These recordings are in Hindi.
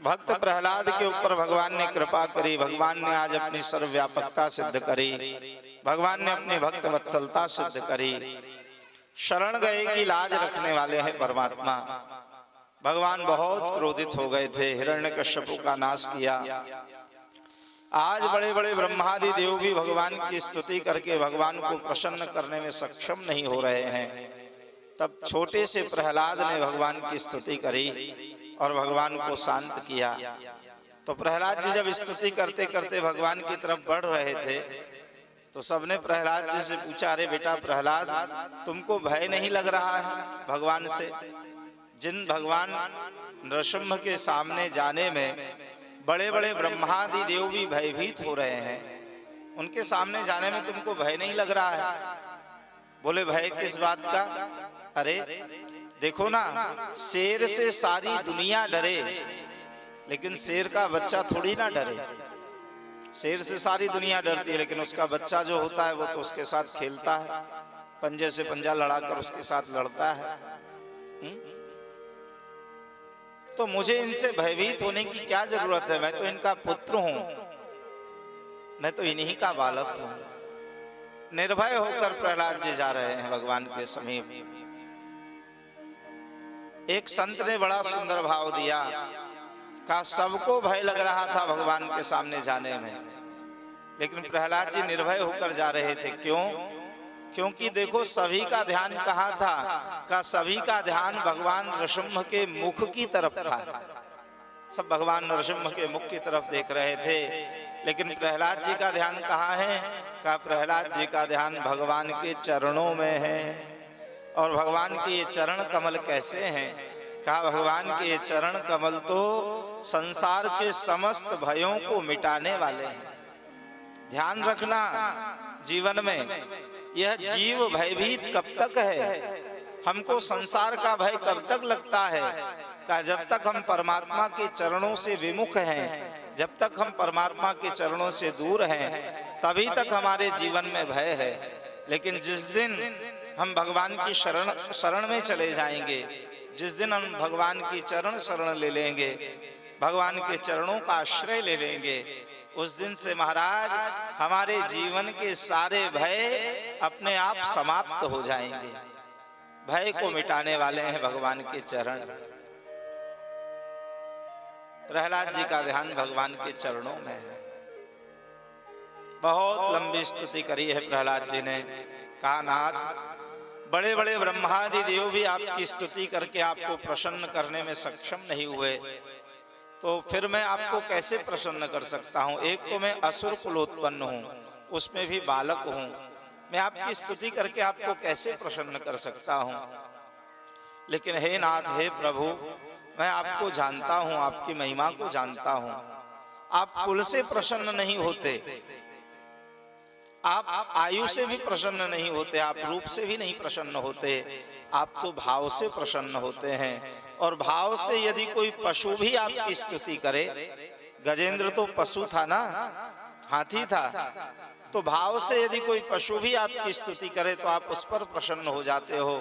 भक्त प्रहलाद के ऊपर भगवान ने कृपा करी, भगवान ने आज अपनी सर्वव्यापकता सिद्ध करी, भगवान ने अपनी भक्त वत्सलता सिद्ध करी। शरण गए कि लाज रखने वाले हैं परमात्मा। भगवान बहुत क्रोधित हो गए थे, हिरण्यकश्यप का नाश किया। आज बड़े बड़े ब्रह्मादि देव भी भगवान की स्तुति करके भगवान को प्रसन्न करने में सक्षम नहीं हो रहे हैं। तब छोटे से प्रहलाद ने भगवान की स्तुति करी और भगवान को शांत किया। तो प्रहलाद जी जब स्तुति करते करते भगवान की तरफ बढ़ रहे थे तो सबने प्रहलाद जी से पूछा, अरे बेटा प्रहलाद, तुमको भय नहीं लग रहा है भगवान से? जिन भगवान नृसिंह के सामने जाने में बड़े बड़े ब्रह्मादि देव भी भयभीत हो रहे हैं, उनके सामने जाने में तुमको भय नहीं लग रहा है? बोले, भय किस बात का? अरे देखो ना, शेर से सारी दुनिया डरे लेकिन शेर का बच्चा थोड़ी ना डरे। शेर से सारी दुनिया डरती है लेकिन उसका बच्चा जो होता है वो तो उसके साथ खेलता है, पंजे से पंजा लड़ाकर उसके साथ लड़ता है। तो मुझे इनसे भयभीत होने की क्या जरूरत है? मैं तो इनका पुत्र हूं, मैं तो इन्हीं का बालक हूं। निर्भय होकर प्रहलाद जी जा रहे हैं भगवान के समीप। एक संत ने बड़ा सुंदर भाव दिया, कहा सबको भय लग रहा था भगवान के सामने जाने में, लेकिन प्रहलाद जी निर्भय होकर जा रहे थे। क्यों? क्योंकि देखो सभी का ध्यान कहाँ था? का सभी का ध्यान भगवान नृसिंह के मुख की तरफ था। सब भगवान नृसिंह के मुख की तरफ देख रहे थे, लेकिन प्रहलाद जी का ध्यान कहाँ है? का प्रहलाद जी का ध्यान भगवान के चरणों में है। और भगवान के ये चरण कमल कैसे हैं? कहा भगवान के ये चरण कमल तो संसार के समस्त भयों को मिटाने वाले हैं। ध्यान रखना जीवन में, यह जीव भयभीत कब तक है? हमको संसार का भय कब तक लगता है? का जब तक हम परमात्मा के चरणों से विमुख हैं, जब तक हम परमात्मा के चरणों से दूर हैं, तभी तक हमारे जीवन में भय है। लेकिन जिस दिन हम भगवान की शरण में चले जाएंगे, जिस दिन हम भगवान की चरण शरण ले लेंगे, भगवान के चरणों का आश्रय ले लेंगे, उस दिन से महाराज हमारे जीवन के सारे भय अपने आप समाप्त हो जाएंगे। भय को मिटाने वाले हैं भगवान के चरण। प्रहलाद जी का ध्यान भगवान के चरणों में है। बहुत लंबी स्तुति करी है प्रहलाद जी ने। कहा, नाथ, बड़े बड़े ब्रह्मादि देव भी आपकी स्तुति करके आपको प्रसन्न करने में सक्षम नहीं हुए, तो फिर मैं आपको कैसे प्रसन्न कर सकता हूँ? एक तो मैं असुर कुलोत्पन्न हूँ, उसमें भी बालक हूँ, मैं आपकी स्तुति करके आपको कैसे प्रसन्न कर सकता हूँ? लेकिन हे नाथ, हे प्रभु, मैं आपको जानता हूँ, आपकी महिमा को जानता हूँ। आप कुल से प्रसन्न नहीं होते, आप आयु से भी प्रसन्न नहीं होते, आप रूप से भी नहीं प्रसन्न होते, आप तो भाव से प्रसन्न होते हैं। और भाव से यदि कोई पशु भी आपकी स्तुति करे, गजेंद्र तो पशु था ना, हाथी था, तो भाव से यदि कोई पशु भी आपकी स्तुति करे तो आप उस पर प्रसन्न हो जाते हो।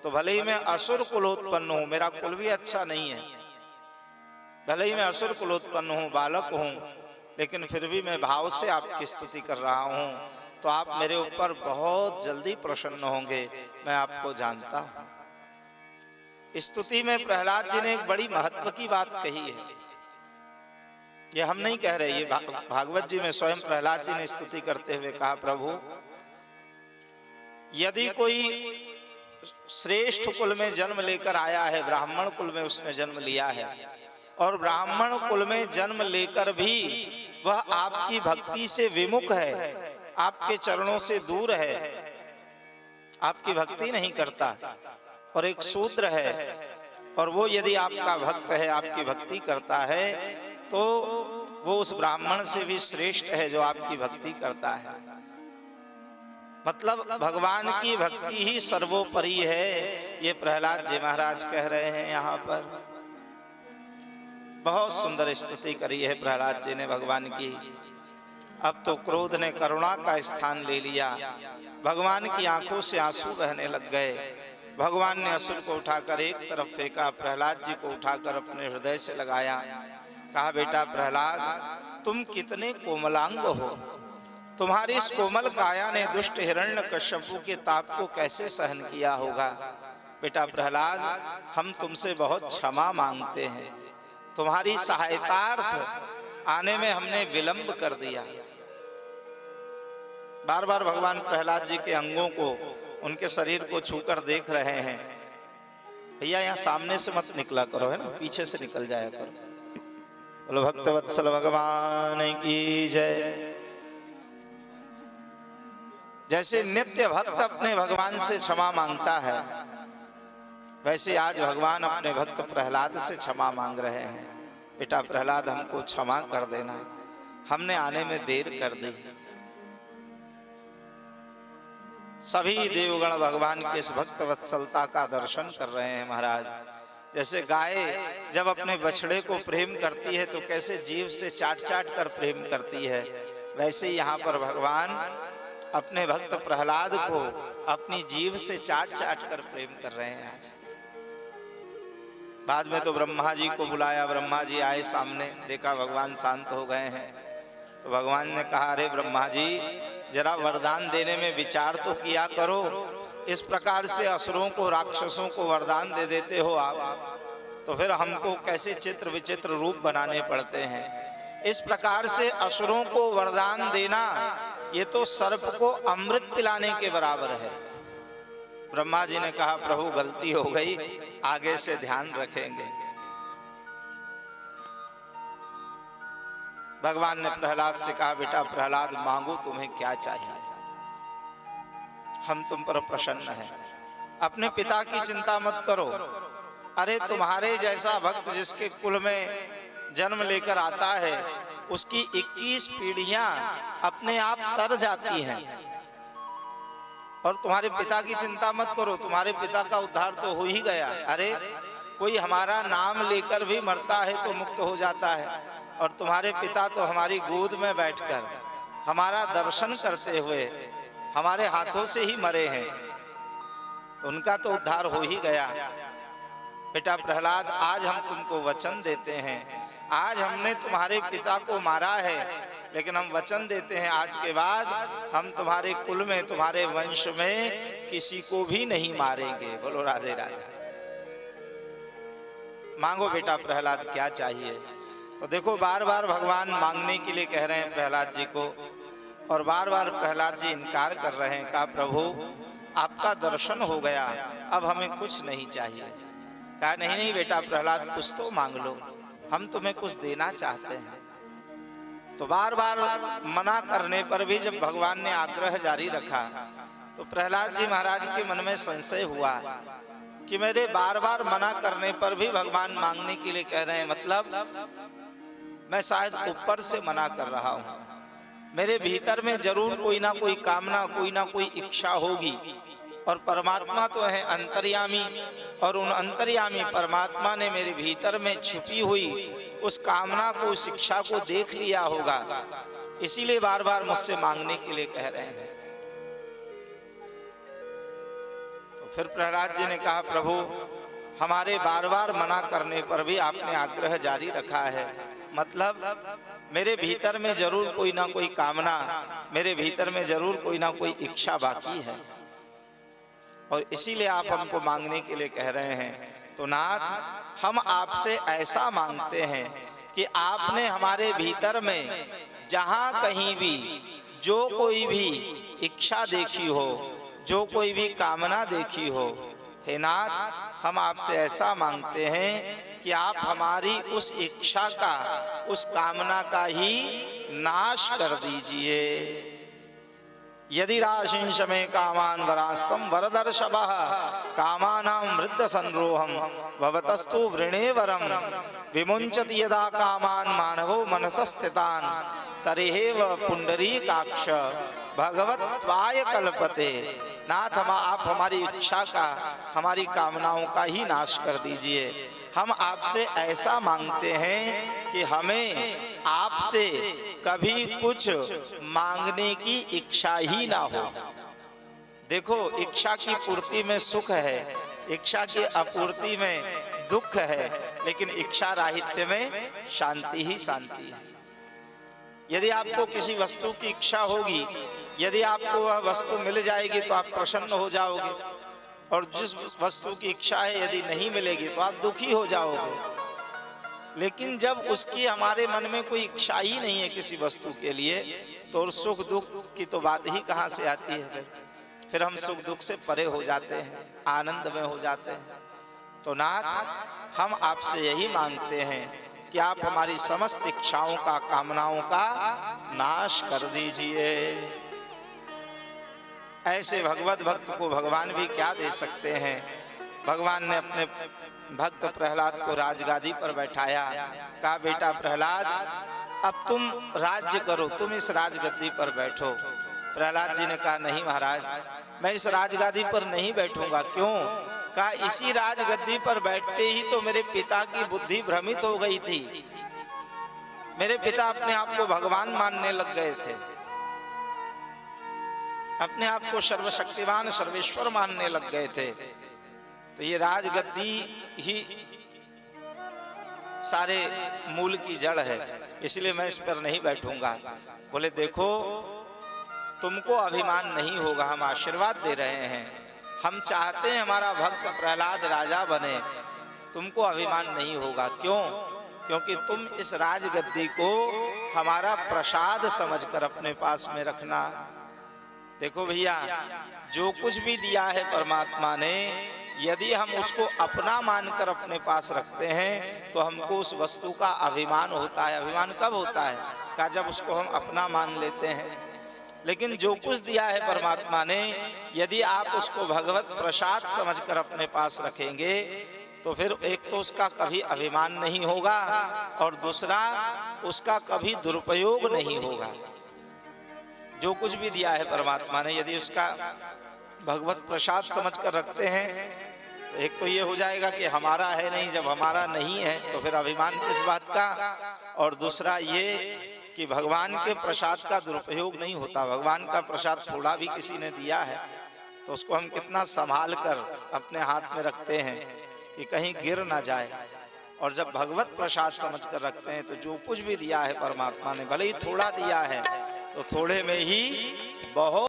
तो भले ही मैं असुर कुलोत्पन्न हूँ, मेरा कुल भी अच्छा नहीं है, भले ही मैं असुर कुलोत्पन्न हूँ, बालक हूँ, लेकिन फिर भी मैं भाव से आपकी स्तुति कर रहा हूँ, तो आप मेरे ऊपर बहुत जल्दी प्रसन्न होंगे, मैं आपको जानता हूँ। स्तुति में प्रहलाद जी ने एक बड़ी महत्व की बात कही है। ये हम नहीं कह रहे, ये भागवत जी में स्वयं प्रहलाद जी ने स्तुति करते हुए कहा, प्रभु, यदि कोई श्रेष्ठ कुल में जन्म लेकर आया है, ब्राह्मण कुल में उसने जन्म लिया है, और ब्राह्मण कुल में जन्म लेकर भी वह आपकी भक्ति से विमुख है, आपके चरणों से दूर है, आपकी भक्ति नहीं करता, और एक शूद्र है और वो यदि आपका भक्त है, आपकी भक्ति करता है, तो वो उस ब्राह्मण से भी श्रेष्ठ है जो आपकी भक्ति करता है। मतलब भगवान की भक्ति ही सर्वोपरि है, ये प्रहलाद जी महाराज कह रहे हैं यहाँ पर। बहुत सुंदर स्तुति करी है प्रहलाद जी ने भगवान की। अब तो क्रोध ने करुणा का स्थान ले लिया, भगवान की आंखों से आंसू बहने लग गए। भगवान ने असुर को उठाकर एक तरफ फेंका, प्रहलाद जी को उठाकर अपने हृदय से लगाया कहा बेटा प्रहलाद, तुम कितने कोमलांग हो, तुम्हारी इस कोमल काया ने दुष्ट हिरण्यकश्यपु के ताप को कैसे सहन किया होगा। बेटा प्रहलाद, हम तुमसे बहुत क्षमा मांगते हैं, तुम्हारी सहायतार्थ आने में हमने विलंब कर दिया। बार बार भगवान प्रहलाद जी के अंगों को, उनके शरीर को छूकर देख रहे हैं। भैया यहाँ सामने से मत निकला करो, है ना, पीछे से निकल जाया करो। बोलो भक्तवत्सल भगवान की जय। जैसे नित्य भक्त अपने भगवान से क्षमा मांगता है, वैसे आज भगवान अपने भक्त प्रहलाद से क्षमा मांग रहे हैं। बेटा प्रहलाद, हमको क्षमा कर देना, हमने आने में देर कर दी। सभी देवगण भगवान के इस भक्त वत्सलता का दर्शन कर रहे हैं महाराज। जैसे गाय जब अपने बछड़े को प्रेम करती है तो कैसे जीभ से चाट चाट कर प्रेम करती है, वैसे यहाँ पर भगवान अपने भक्त प्रहलाद को अपनी जीभ से चाट चाट कर प्रेम कर रहे हैं आज। बाद में तो ब्रह्मा जी को बुलाया, ब्रह्मा जी आए सामने, देखा भगवान शांत हो गए हैं, तो भगवान ने कहा, अरे ब्रह्मा जी, जरा वरदान देने में विचार तो किया करो। इस प्रकार से असुरों को, राक्षसों को वरदान दे देते हो आप, तो फिर हमको कैसे चित्र विचित्र रूप बनाने पड़ते हैं। इस प्रकार से असुरों को वरदान देना, ये तो सर्प को अमृत पिलाने के बराबर है। ब्रह्मा जी ने कहा, प्रभु गलती हो गई, आगे से ध्यान रखेंगे। भगवान ने प्रहलाद से कहा, बेटा प्रहलाद, मांगो तुम्हें क्या चाहिए, हम तुम पर प्रसन्न हैं। अपने पिता की चिंता मत करो। अरे तुम्हारे जैसा भक्त जिसके कुल में जन्म लेकर आता है, उसकी 21 पीढ़ियां अपने आप तर जाती हैं। और तुम्हारे पिता की चिंता मत करो, तुम्हारे पिता का उद्धार तो हो ही गया। अरे कोई हमारा नाम लेकर भी मरता है तो मुक्त हो जाता है, और तुम्हारे पिता तो हमारी गोद में बैठकर हमारा दर्शन करते हुए हमारे हाथों से ही मरे हैं, तो उनका तो उद्धार हो ही गया। बेटा प्रहलाद, आज हम तुमको वचन देते हैं, आज हमने तुम्हारे पिता को मारा है, लेकिन हम वचन देते हैं आज के बाद हम तुम्हारे कुल में, तुम्हारे वंश में किसी को भी नहीं मारेंगे। बोलो राधे राधे। मांगो बेटा प्रहलाद, क्या चाहिए। तो देखो बार बार भगवान मांगने के लिए कह रहे हैं प्रहलाद जी को, और बार बार प्रहलाद जी इनकार कर रहे हैं। कहा, प्रभु आपका दर्शन हो गया, अब हमें कुछ नहीं चाहिए। कहा, नहीं नहीं बेटा प्रहलाद, कुछ तो मांग लो, हम तुम्हें कुछ देना चाहते हैं। तो बार बार मना करने पर भी जब भगवान ने आग्रह जारी रखा, तो प्रहलाद जी महाराज के मन में संशय हुआ कि मेरे बार बार मना करने पर भी भगवान मांगने के लिए कह रहे हैं, मतलब मैं शायद ऊपर से मना कर रहा हूँ। मेरे भीतर में जरूर कोई ना कोई कामना, कोई ना कोई इच्छा होगी, और परमात्मा तो है अंतर्यामी, और उन अंतर्यामी परमात्मा ने मेरे भीतर में छिपी हुई उस कामना को, उस इच्छा को देख लिया होगा, इसीलिए बार बार मुझसे मांगने के लिए कह रहे हैं। तो फिर प्रहलाद जी ने कहा, प्रभु हमारे बार बार मना करने पर भी आपने आग्रह जारी रखा है, मतलब मेरे भीतर में जरूर कोई ना कोई कामना, मेरे भीतर में जरूर कोई ना कोई इच्छा बाकी है, और इसीलिए आप हमको मांगने के लिए कह रहे हैं। तो नाथ, हम आपसे ऐसा मांगते हैं कि आपने हमारे भीतर में जहां कहीं भी जो कोई भी इच्छा देखी हो, जो कोई भी कामना देखी हो, हे नाथ, हम आपसे ऐसा मांगते हैं कि आप हमारी उस इच्छा का, उस कामना का ही नाश कर दीजिए। यदि राशिंश में कामान वरास्तम वरदर्शभः कामानां वृद्ध संरोहम भवतस्तु वृणे वरम विमुंचति यदा कामान मानवो मनसस्थितान तरेव पुंडरीकाक्ष भगवत्वाय कल्पते। नाथ, आप हमारी इच्छा का, हमारी कामनाओं का ही नाश कर दीजिए। हम आपसे ऐसा मांगते हैं कि हमें आपसे कभी कुछ मांगने की इच्छा ही ना हो। देखो, इच्छा की पूर्ति में सुख है, इच्छा की आपूर्ति में दुख है, लेकिन इच्छा राहित्य में शांति ही शांति है। यदि आपको किसी वस्तु की इच्छा होगी, यदि आपको वह वस्तु मिल जाएगी तो आप प्रसन्न हो जाओगे, और जिस वस्तु की इच्छा है यदि नहीं मिलेगी तो आप दुखी हो जाओगे। लेकिन जब उसकी हमारे मन में कोई इच्छा ही नहीं है किसी वस्तु के लिए, तो सुख दुख की तो बात ही कहाँ से आती है। फिर हम सुख दुख से परे हो जाते हैं, आनंद में हो जाते हैं। तो नाथ, हम आपसे यही मांगते हैं कि आप हमारी समस्त इच्छाओं का, कामनाओं का नाश कर दीजिए। ऐसे भगवत भक्त को भगवान भी क्या दे सकते हैं। भगवान ने अपने भक्त प्रहलाद को राजगादी पर बैठाया, कहा बेटा प्रहलाद, अब तुम राज्य करो, तुम इस राजगद्दी पर बैठो। प्रहलाद जी ने कहा नहीं महाराज, मैं इस राजगादी पर नहीं बैठूंगा। क्यों? कहा इसी राजगद्दी पर बैठते ही तो मेरे पिता की बुद्धि भ्रमित हो गई थी। मेरे पिता अपने आप को भगवान मानने लग गए थे, अपने आप को सर्वशक्तिमान सर्वेश्वर मानने लग गए थे। तो ये राजगद्दी ही सारे मूल की जड़ है, इसलिए मैं इस पर नहीं बैठूंगा। बोले देखो, तुमको अभिमान नहीं होगा, हम आशीर्वाद दे रहे हैं, हम चाहते हैं हमारा भक्त प्रहलाद राजा बने, तुमको अभिमान नहीं होगा। क्यों? क्योंकि तुम इस राजगद्दी को हमारा प्रसाद समझकर अपने पास में रखना। देखो भैया, जो कुछ भी दिया है परमात्मा ने, यदि हम उसको अपना मानकर अपने पास रखते हैं तो हमको उस वस्तु का अभिमान होता है। अभिमान कब होता है? का जब उसको हम अपना मान लेते हैं। लेकिन जो कुछ दिया है परमात्मा ने, यदि आप उसको भगवत प्रसाद समझकर अपने पास रखेंगे तो फिर एक तो उसका कभी अभिमान नहीं होगा, और दूसरा उसका कभी दुरुपयोग नहीं होगा। जो कुछ भी दिया है परमात्मा ने, यदि उसका भगवत प्रसाद समझकर रखते हैं तो एक तो ये हो जाएगा कि हमारा है नहीं, जब हमारा नहीं है तो फिर अभिमान किस बात का। और दूसरा ये कि भगवान के प्रसाद का दुरुपयोग नहीं होता। भगवान का प्रसाद थोड़ा भी किसी ने दिया है तो उसको हम कितना संभाल कर अपने हाथ में रखते हैं कि कहीं गिर ना जाए। और जब भगवत प्रसाद समझकर रखते हैं तो जो कुछ भी दिया है परमात्मा ने, भले ही थोड़ा दिया है तो थोड़े में ही बहुत